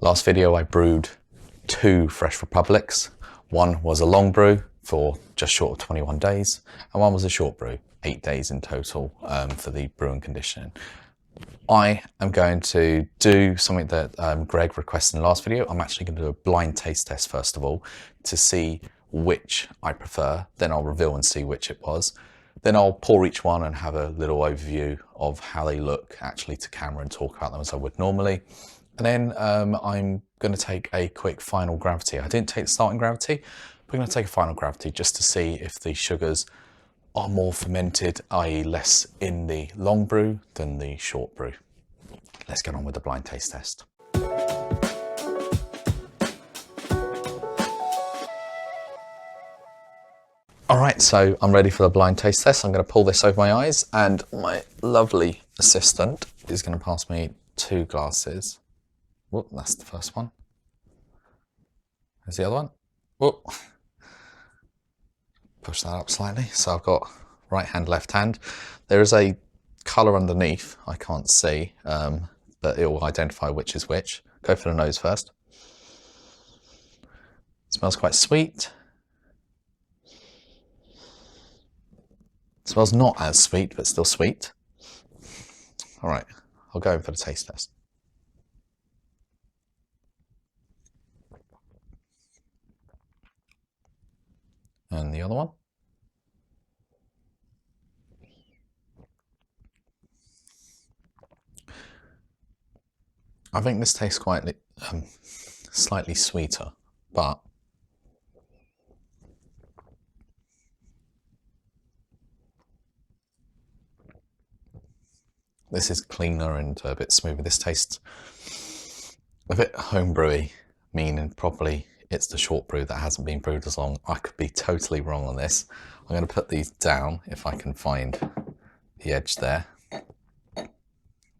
Last video I brewed 2 Fresh Republics. One was a long brew for just short of 21 days, and one was a short brew, 8 days in total for the brew and conditioning. I am going to do something that Greg requested in the last video. I'm actually going to do a blind taste test first of all to see which I prefer, then I'll reveal and see which it was. Then I'll pour each one and have a little overview of how they look actually to camera and talk about them as I would normally. And then I'm going to take a quick final gravity. I didn't take the starting gravity, but I'm going to take a final gravity just to see if the sugars are more fermented, i.e. less in the long brew than the short brew. Let's get on with the blind taste test. All right, so I'm ready for the blind taste test. I'm going to pull this over my eyes and my lovely assistant is going to pass me 2 glasses. Whoop, that's the first one. There's the other one. Whoop. Push that up slightly. So I've got right hand, left hand. There is a colour underneath, I can't see, but it will identify which is which. Go for the nose first. It smells quite sweet. It smells not as sweet, but still sweet. All right, I'll go in for the taste test. And the other one. I think this tastes quite slightly sweeter, but this is cleaner and a bit smoother. This tastes a bit homebrewy, meaning probably it's the short brew that hasn't been brewed as long. I could be totally wrong on this. I'm going to put these down if I can find the edge there.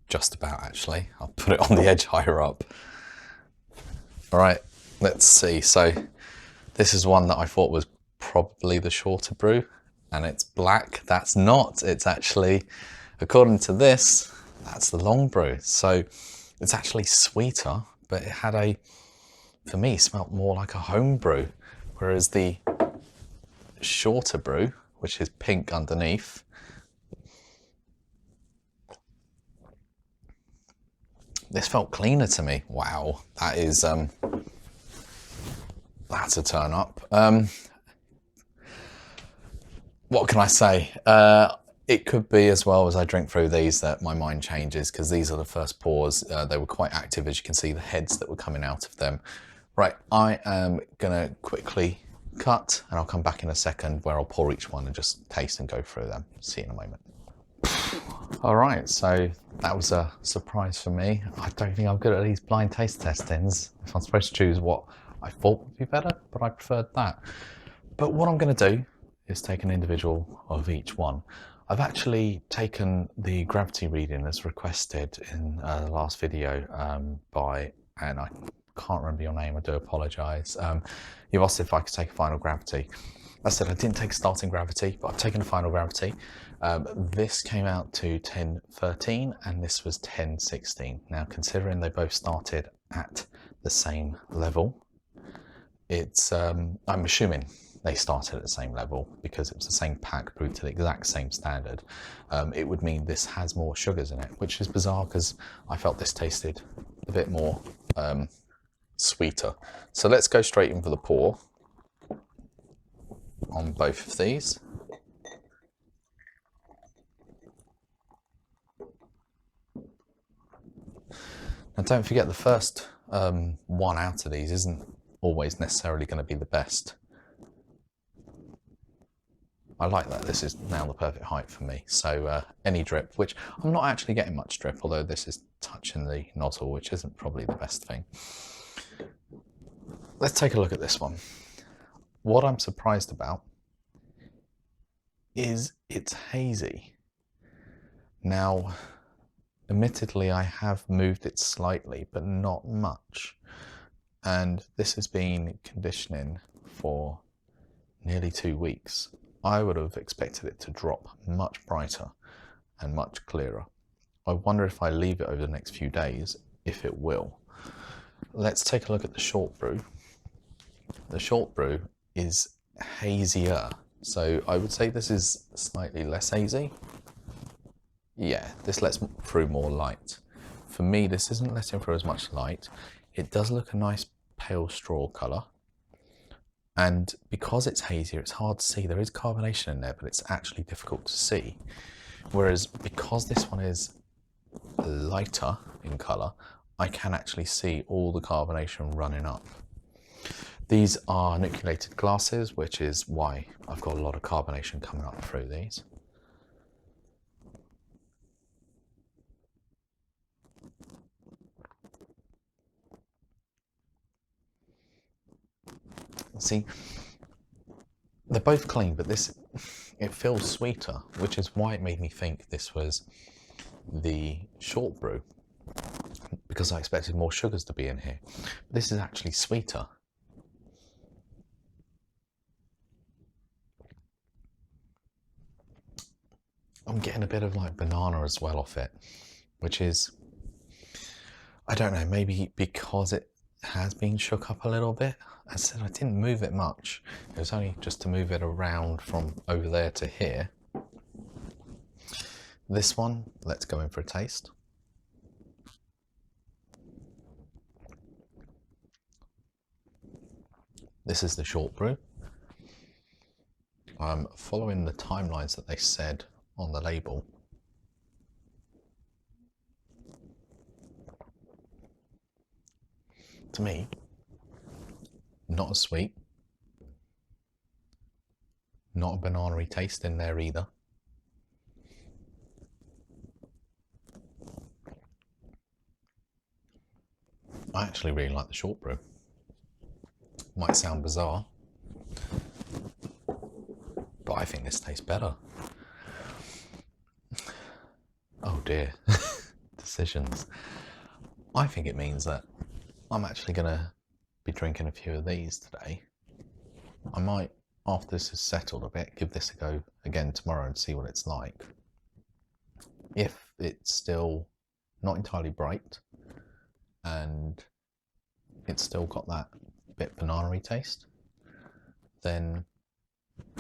Just about, actually. I'll put it on the edge higher up. All right, let's see. So this is one that I thought was probably the shorter brew, and it's black. That's not. It's actually, according to this, that's the long brew. So it's actually sweeter, but it had a, for me, smelled more like a home brew, whereas the shorter brew, which is pink underneath, this felt cleaner to me. Wow, that is, that's a turn up. What can I say? It could be as well as I drink through these that my mind changes, because these are the first pours. They were quite active, as you can see, the heads that were coming out of them. Right, I am gonna quickly cut and I'll come back in a second where I'll pour each one and just taste and go through them. See you in a moment. All right, so that was a surprise for me. I don't think I'm good at these blind taste testings. If I'm supposed to choose what I thought would be better, but I preferred that. But what I'm gonna do is take an individual of each one. I've actually taken the gravity reading as requested in the last video and I can't remember your name, I do apologise. You asked if I could take a final gravity. I said I didn't take a starting gravity, but I've taken a final gravity. This came out to 1013 and this was 1016. Now, considering they both started at the same level, it's, I'm assuming they started at the same level because it was the same pack brewed to the exact same standard. It would mean this has more sugars in it, which is bizarre because I felt this tasted a bit more sweeter. So let's go straight in for the pour on both of these. Now don't forget, the first one out of these isn't always necessarily going to be the best. I like that this is now the perfect height for me. So any drip, which I'm not actually getting much drip, although this is touching the nozzle, which isn't probably the best thing. Let's take a look at this one. What I'm surprised about is it's hazy. Now, admittedly, I have moved it slightly, but not much. And this has been conditioning for nearly 2 weeks. I would have expected it to drop much brighter and much clearer. I wonder if I leave it over the next few days, if it will. Let's take a look at the short brew. The short brew is hazier. So I would say this is slightly less hazy. Yeah, this lets through more light. For me, this isn't letting through as much light. It does look a nice pale straw colour. And because it's hazier, it's hard to see. There is carbonation in there, but it's actually difficult to see. Whereas because this one is lighter in colour, I can actually see all the carbonation running up. These are nucleated glasses, which is why I've got a lot of carbonation coming up through these. See, they're both clean, but this, it feels sweeter, which is why it made me think this was the short brew, because I expected more sugars to be in here. This is actually sweeter. I'm getting a bit of like banana as well off it, which is, I don't know, maybe because it has been shook up a little bit. As I said, I didn't move it much. It was only just to move it around from over there to here. This one, let's go in for a taste. This is the short brew. I'm following the timelines that they said on the label. To me, not as sweet, not a banana-y taste in there either. I actually really like the short brew. Might sound bizarre, but I think this tastes better. Oh dear, decisions. I think it means that I'm actually gonna be drinking a few of these today. I might, after this is settled a bit, give this a go again tomorrow and see what it's like. If it's still not entirely bright and it's still got that bit banana-y taste, then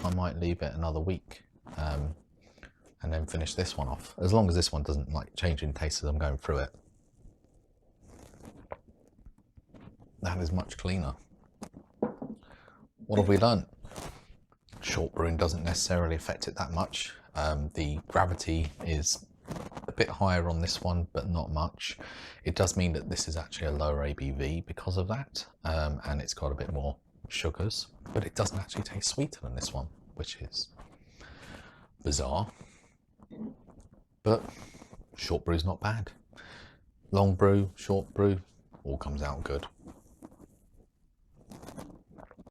I might leave it another week and then finish this one off. As long as this one doesn't like change in taste as I'm going through it. That is much cleaner. What have we learned? Short brewing doesn't necessarily affect it that much. The gravity is a bit higher on this one, but not much. It does mean that this is actually a lower ABV because of that, and it's got a bit more sugars, but it doesn't actually taste sweeter than this one, which is bizarre. But short brew's not bad. Long brew, short brew, all comes out good.